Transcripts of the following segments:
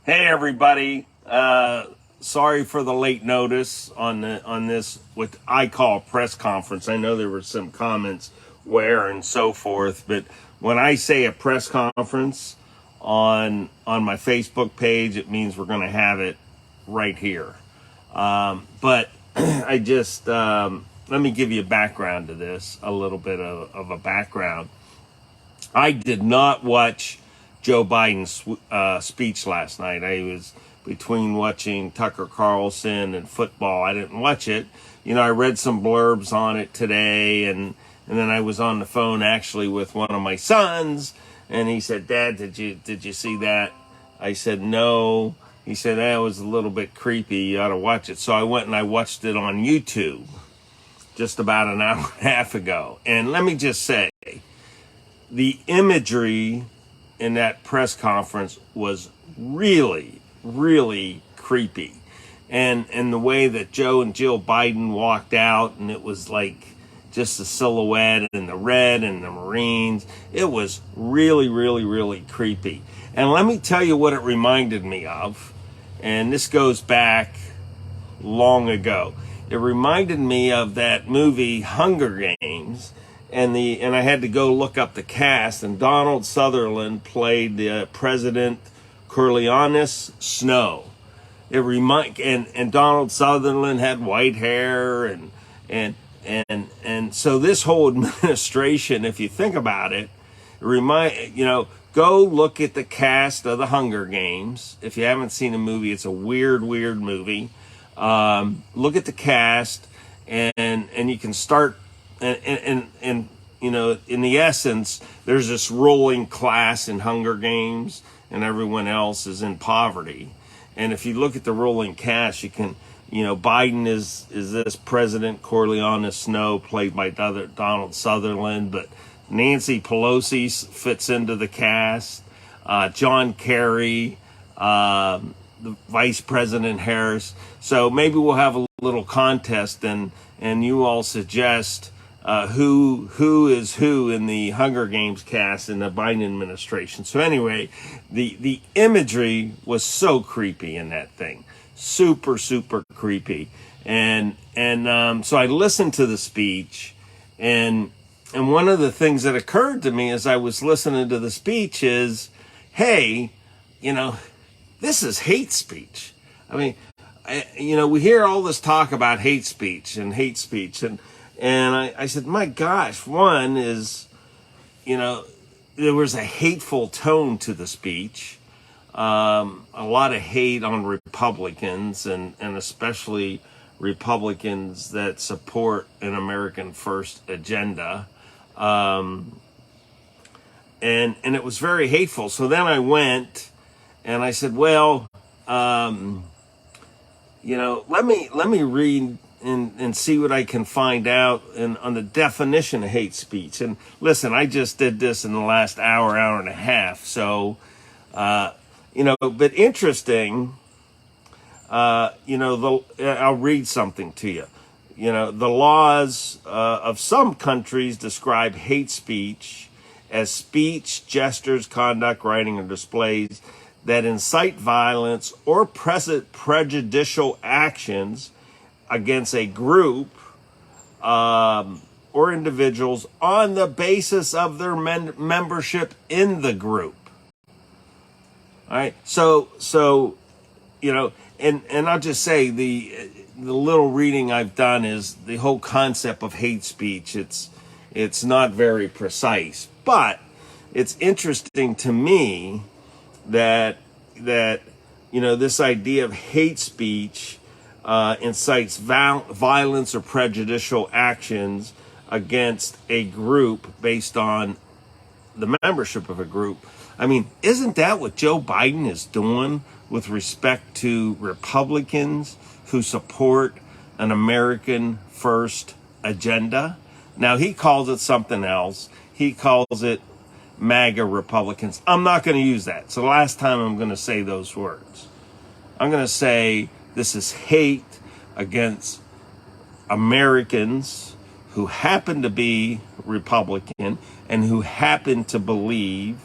Hey everybody. Sorry for the late notice on this what I call press conference. I know there were some comments where and so forth, but when I say a press conference on my Facebook page, it means we're going to have it right here. But I just let me give you a background to this, a little bit of a background. I did not watch Joe Biden's speech last night. I was between watching Tucker Carlson and football. I didn't watch it. You know, I read some blurbs on it today, and then I was on the phone actually with one of my sons, and he said, "Dad, did you see that?" I said, "No." He said, "That was a little bit creepy. You ought to watch it." So I went and I watched it on YouTube just about an hour and a half ago. And let me just say, the imagery in that press conference was really, really creepy. And the way that Joe and Jill Biden walked out, and it was like just the silhouette and the red and the Marines, it was really, really, really creepy. And let me tell you what it reminded me of. And this goes back long ago. It reminded me of that movie Hunger Games. And I had to go look up the cast, and Donald Sutherland played the President Coriolanus Snow. And Donald Sutherland had white hair, and so this whole administration, if you think about it, go look at the cast of the Hunger Games. If you haven't seen the movie, it's a weird movie. Look at the cast, and you can start. And you know, in the essence, there's this ruling class in Hunger Games, and everyone else is in poverty. And if you look at the ruling cast, you can, Biden is this President Coriolanus Snow, played by Donald Sutherland, but Nancy Pelosi fits into the cast. John Kerry, the Vice President Harris. So maybe we'll have a little contest, and you all suggest who is who in the Hunger Games cast in the Biden administration. So anyway, the imagery was so creepy in that thing, super creepy, and so I listened to the speech, and one of the things that occurred to me as I was listening to the speech is, hey, this is hate speech. I mean, we hear all this talk about hate speech, and I said, my gosh, one is, there was a hateful tone to the speech, a lot of hate on Republicans, and especially Republicans that support an American First agenda. And it was very hateful. So then I went and I said, well, let me read and see what I can find out on the definition of hate speech. And listen, I just did this in the last hour and a half. So, but interesting, I'll read something to you. The laws of some countries describe hate speech as speech, gestures, conduct, writing, or displays that incite violence or prejudicial actions against a group or individuals on the basis of their membership in the group. All right. So and I'll just say the little reading I've done is the whole concept of hate speech. It's not very precise, but it's interesting to me that this idea of hate speech incites violence or prejudicial actions against a group based on the membership of a group. I mean, isn't that what Joe Biden is doing with respect to Republicans who support an American First agenda? Now, he calls it something else. He calls it MAGA Republicans. I'm not going to use that. So the last time I'm going to say those words. I'm going to say this is hate against Americans who happen to be Republican and who happen to believe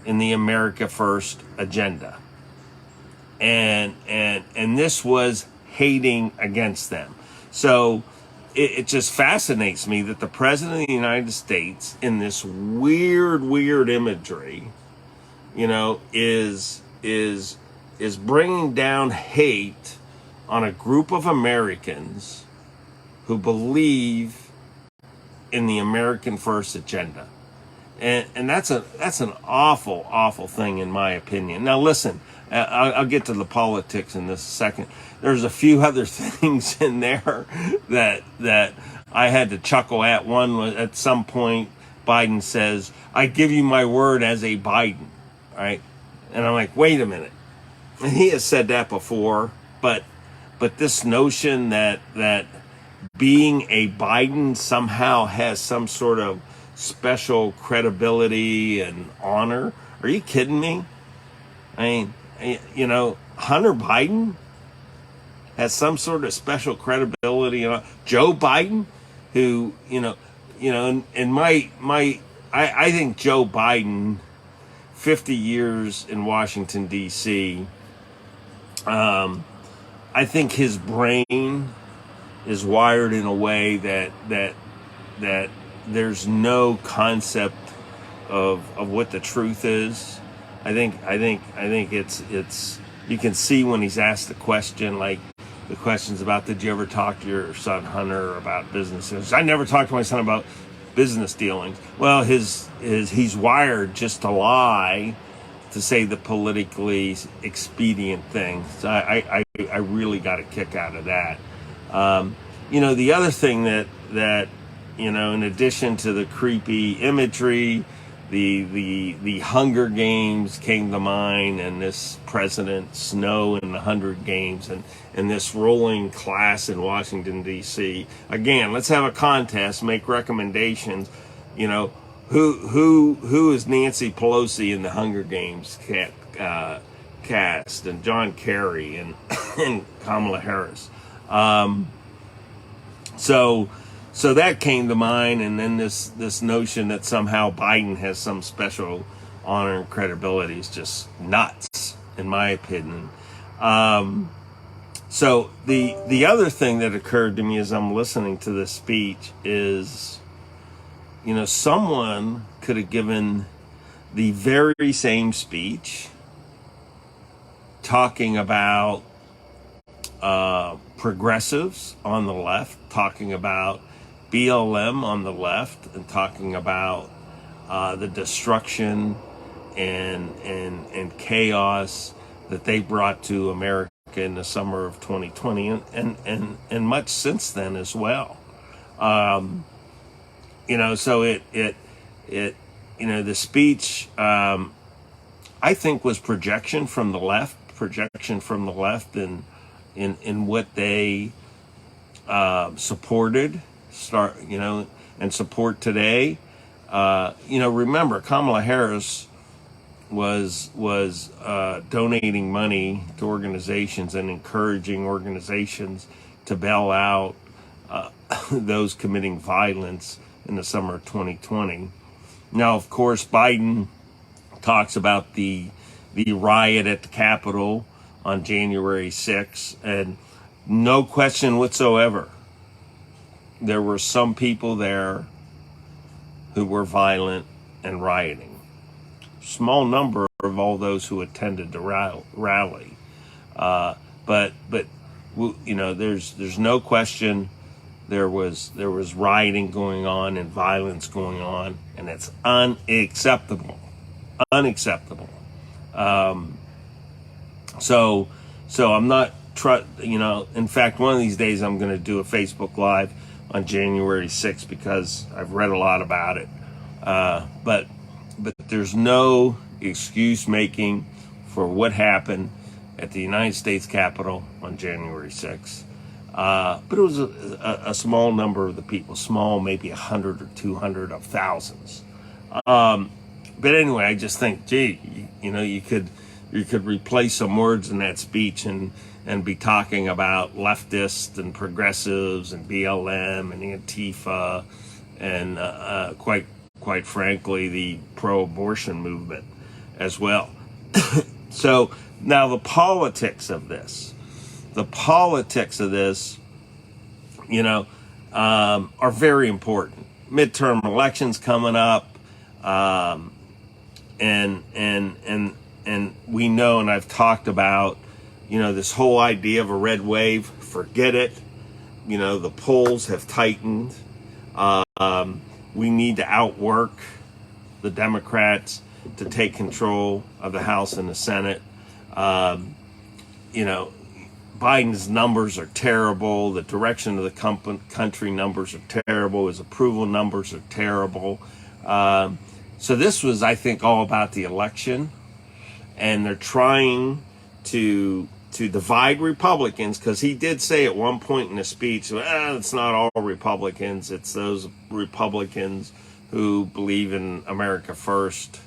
in the America First agenda. and this was hating against them. So it just fascinates me that the president of the United States, in this weird imagery, is bringing down hate on a group of Americans who believe in the American First agenda. And that's an awful thing, in my opinion. Now listen, I'll get to the politics in this second. There's a few other things in there that I had to chuckle at. One was, at some point, Biden says, "I give you my word as a Biden," right? And I'm like, wait a minute. And he has said that before, but this notion that being a Biden somehow has some sort of special credibility and honor. Are you kidding me? I mean, Hunter Biden has some sort of special credibility. Joe Biden, who, I think Joe Biden, 50 years in Washington, D.C., I think his brain is wired in a way that there's no concept of what the truth is. I think it's you can see when he's asked the question, like the questions about, did you ever talk to your son Hunter about business? I never talked to my son about business dealings. Well, he's wired just to lie, to say the politically expedient thing. So I really got a kick out of that. The other thing that in addition to the creepy imagery, the Hunger Games came to mind, and this President Snow in the Hunger Games, and this ruling class in Washington, D.C. Again, let's have a contest, make recommendations. Who is Nancy Pelosi in the Hunger Games cast, and John Kerry and Kamala Harris. So that came to mind, and then this notion that somehow Biden has some special honor and credibility is just nuts, in my opinion. So the other thing that occurred to me as I'm listening to this speech is, someone could have given the very same speech talking about progressives on the left, talking about BLM on the left, and talking about the destruction and chaos that they brought to America in the summer of 2020, and much since then as well. So the speech, I think, was projection from the left in what they supported, and support today. Remember, Kamala Harris was donating money to organizations and encouraging organizations to bail out those committing violence in the summer of 2020. Now, of course, Biden talks about the riot at the Capitol on January 6th, and no question whatsoever, there were some people there who were violent and rioting. Small number of all those who attended the rally, but there's no question there was rioting going on and violence going on, and it's unacceptable. So I'm not in fact, one of these days I'm going to do a Facebook Live on January 6th because I've read a lot about it. But there's no excuse making for what happened at the United States Capitol on January 6th. But it was a small number of the people, small, maybe 100 or 200 of thousands. But anyway, I just think, you could replace some words in that speech and be talking about leftists and progressives and BLM and Antifa and quite frankly the pro-abortion movement as well. So Now, the politics of this, are very important. Midterm elections coming up, and we know, and I've talked about, this whole idea of a red wave. Forget it. The polls have tightened. We need to outwork the Democrats to take control of the House and the Senate. Biden's numbers are terrible. The direction of the country numbers are terrible. His approval numbers are terrible. So this was, I think, all about the election. And they're trying to divide Republicans, because he did say at one point in the speech, it's not all Republicans. It's those Republicans who believe in America First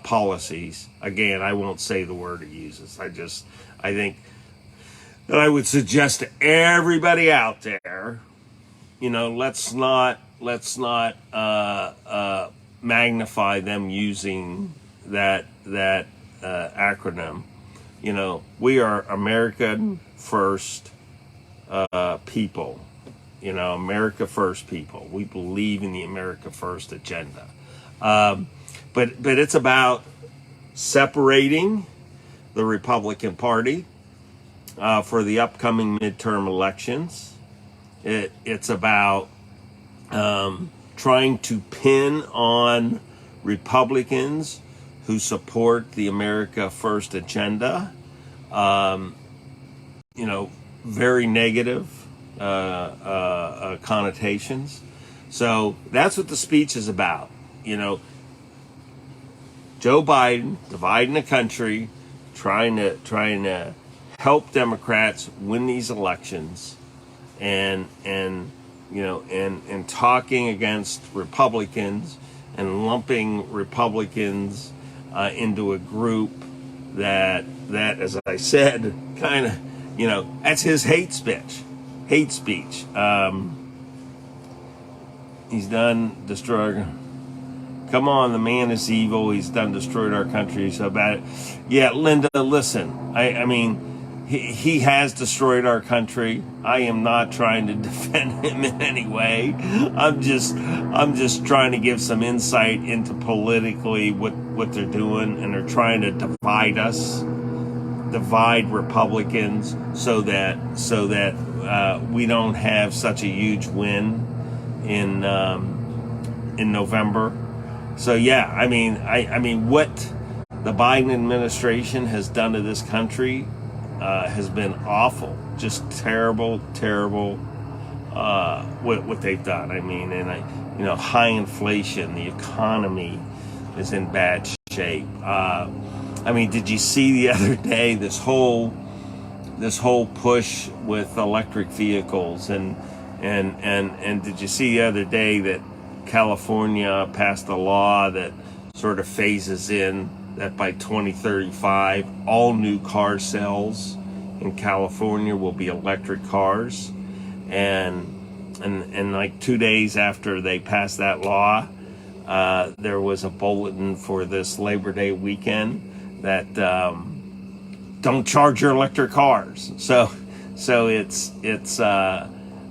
policies. Again, I won't say the word he uses. I think that I would suggest to everybody out there, let's not magnify them using that acronym. We are American First people. America First people. We believe in the America First agenda. But it's about separating the Republican Party for the upcoming midterm elections. It's about trying to pin on Republicans who support the America First agenda, very negative connotations. So that's what the speech is about. Joe Biden dividing the country, trying to help Democrats win these elections, and talking against Republicans and lumping Republicans into a group that, as I said, kind of, that's his hate speech. He's done destroying. Come on, the man is evil. He's done destroyed our country so bad. Yeah, Linda, listen. I mean, he has destroyed our country. I am not trying to defend him in any way. I'm just trying to give some insight into politically what they're doing, and they're trying to divide us, divide Republicans, so that we don't have such a huge win in November. So yeah, I mean, what the Biden administration has done to this country has been awful, just terrible. What they've done. I mean, and high inflation, the economy is in bad shape. Did you see the other day this whole push with electric vehicles, and did you see the other day that California passed a law that sort of phases in that by 2035 all new car sales in California will be electric cars, and like 2 days after they passed that law, there was a bulletin for this Labor Day weekend that don't charge your electric cars. So it's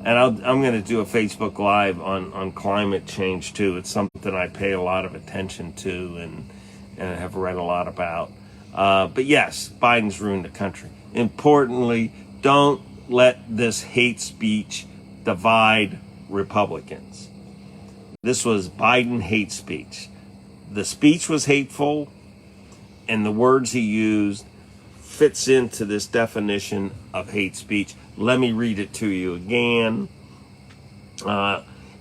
and I'm going to do a Facebook Live on climate change too. It's something I pay a lot of attention to and have read a lot about. But yes, Biden's ruined the country. Importantly, don't let this hate speech divide Republicans. This was Biden hate speech. The speech was hateful, and the words he used fits into this definition of hate speech. Let me read it to you again.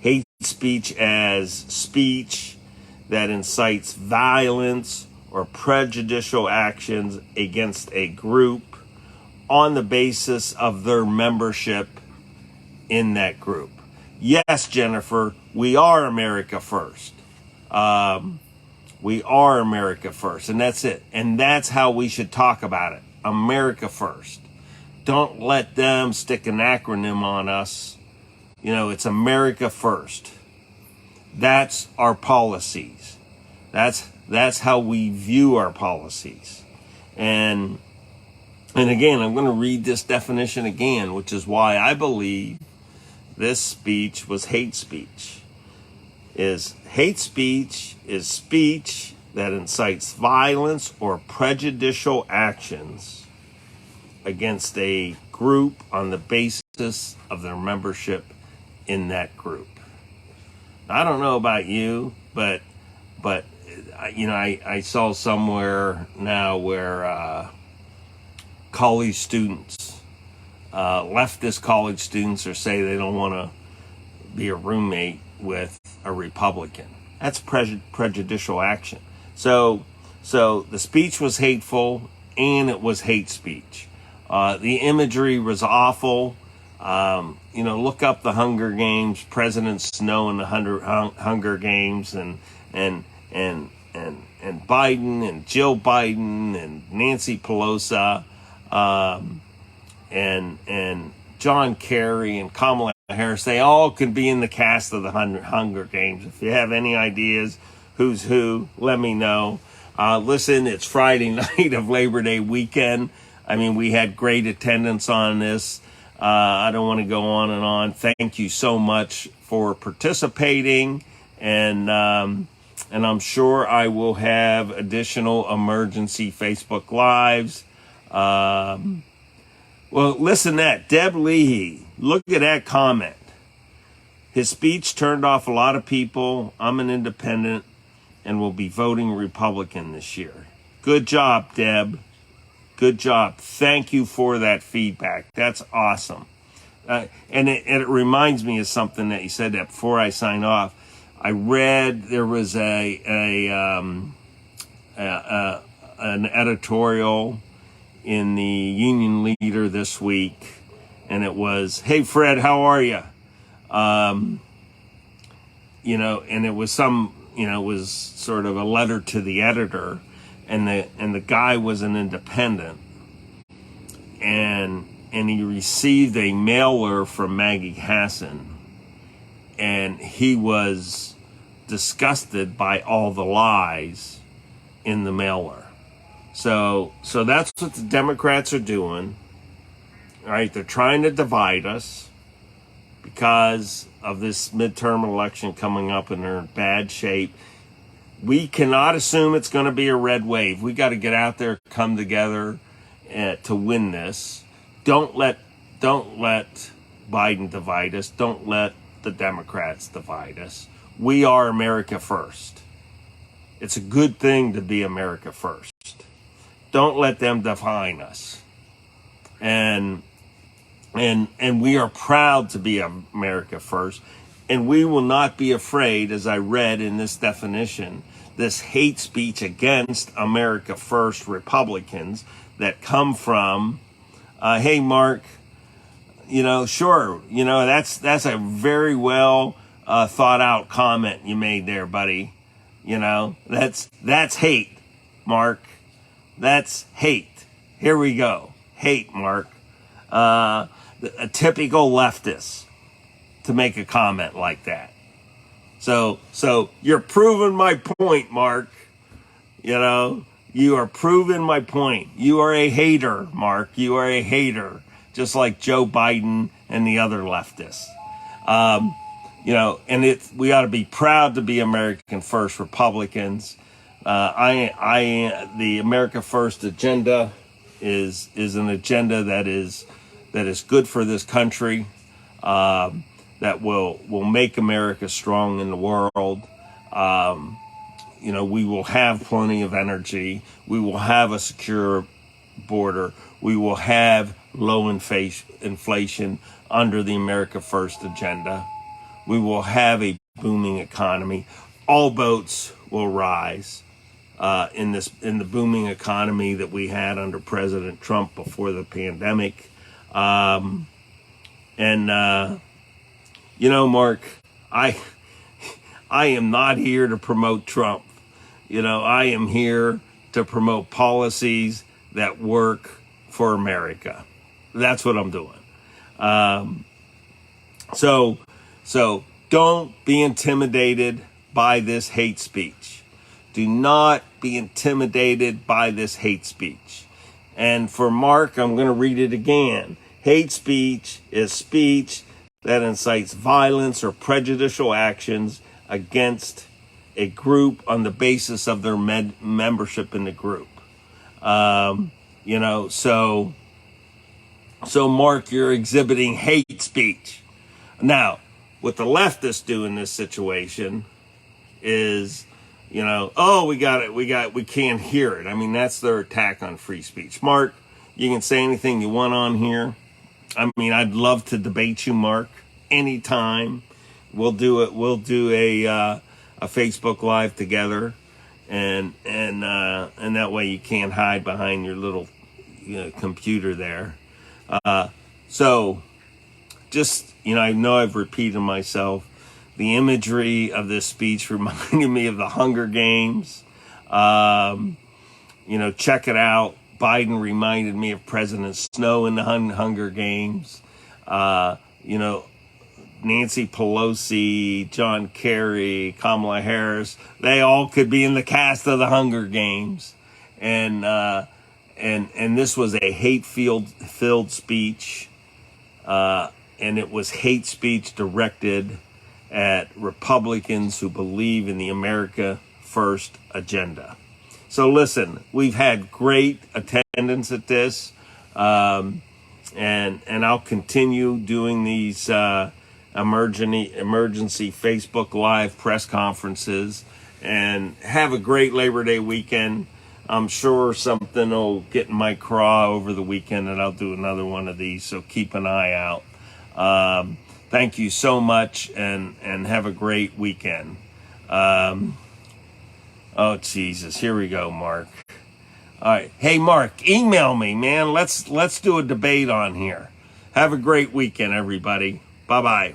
Hate speech as speech that incites violence or prejudicial actions against a group on the basis of their membership in that group. Yes, Jennifer, we are America First. We are America First, and that's it. And that's how we should talk about it. America First. Don't let them stick an acronym on us. It's America First. That's our policies. That's how we view our policies. And And again, I'm going to read this definition again, which is why I believe this speech was hate speech. Hate speech is speech that incites violence or prejudicial actions against a group on the basis of their membership in that group. I don't know about you, but I saw somewhere now where college students, leftist college students, are say they don't want to be a roommate with a Republican. That's prejudicial action. So the speech was hateful and it was hate speech. The imagery was awful. Look up the Hunger Games, President Snow in the Hunger Games, and Biden and Jill Biden and Nancy Pelosi, and John Kerry and Kamala Harris. They all could be in the cast of the Hunger Games. If you have any ideas who's who, let me know. Listen, it's Friday night of Labor Day weekend. I mean, we had great attendance on this. I don't want to go on and on. Thank you so much for participating, and I'm sure I will have additional emergency Facebook Lives. Well, listen to that. Deb Leahy, look at that comment. His speech turned off a lot of people. I'm an independent and will be voting Republican this year. Good job, Deb. Good job. Thank you for that feedback. That's awesome. And it reminds me of something that you said that before I sign off. I read there was an editorial in the Union Leader this week, and it was, "Hey Fred, how are you?" And it was it was sort of a letter to the editor, and the guy was an independent, and he received a mailer from Maggie Hassan, and he was disgusted by all the lies in the mailer. So that's what the Democrats are doing. All right, they're trying to divide us because of this midterm election coming up, and they're in bad shape. We cannot assume it's going to be a red wave. We got to get out there, come together to win this. Don't let Biden divide us. Don't let the Democrats divide us. We are America first. It's a good thing to be America first. Don't let them define us. And we are proud to be America first. And we will not be afraid, as I read in this definition, this hate speech against America first Republicans that come from, hey, Mark, sure, that's a very well thought out comment you made there, buddy. That's hate, Mark. That's hate. Here we go. Hate, Mark. A typical leftist to make a comment like that. So you're proving my point, Mark. You are proving my point. You are a hater, Mark. You are a hater, just like Joe Biden and the other leftists. And we ought to be proud to be American First Republicans. The America First agenda is an agenda that is good for this country, that will make America strong in the world. We will have plenty of energy. We will have a secure border. We will have low inflation under the America First agenda. We will have a booming economy. All boats will rise in the booming economy that we had under President Trump before the pandemic. Mark, I am not here to promote Trump. I am here to promote policies that work for America. That's what I'm doing. So don't be intimidated by this hate speech. Do not be intimidated by this hate speech. And for Mark, I'm going to read it again. Hate speech is speech that incites violence or prejudicial actions against a group on the basis of their membership in the group. So Mark, you're exhibiting hate speech. Now, what the leftists do in this situation is, we can't hear it. I mean, that's their attack on free speech. Mark, you can say anything you want on here. I mean, I'd love to debate you, Mark, anytime. We'll do it. We'll do a Facebook Live together, and that way you can't hide behind your little computer there. So just, I know I've repeated myself. The imagery of this speech reminded me of the Hunger Games. Check it out. Biden reminded me of President Snow in the Hunger Games. Nancy Pelosi, John Kerry, Kamala Harris, they all could be in the cast of the Hunger Games. And this was a hate-filled speech. And it was hate speech directed at Republicans who believe in the America First agenda. So listen, we've had great attendance at this, and I'll continue doing these emergency Facebook Live press conferences, and have a great Labor Day weekend. I'm sure something will get in my craw over the weekend, and I'll do another one of these, so keep an eye out. Thank you so much, and have a great weekend. Oh, Jesus. Here we go, Mark. All right. Hey, Mark, email me, man. Let's do a debate on here. Have a great weekend, everybody. Bye-bye.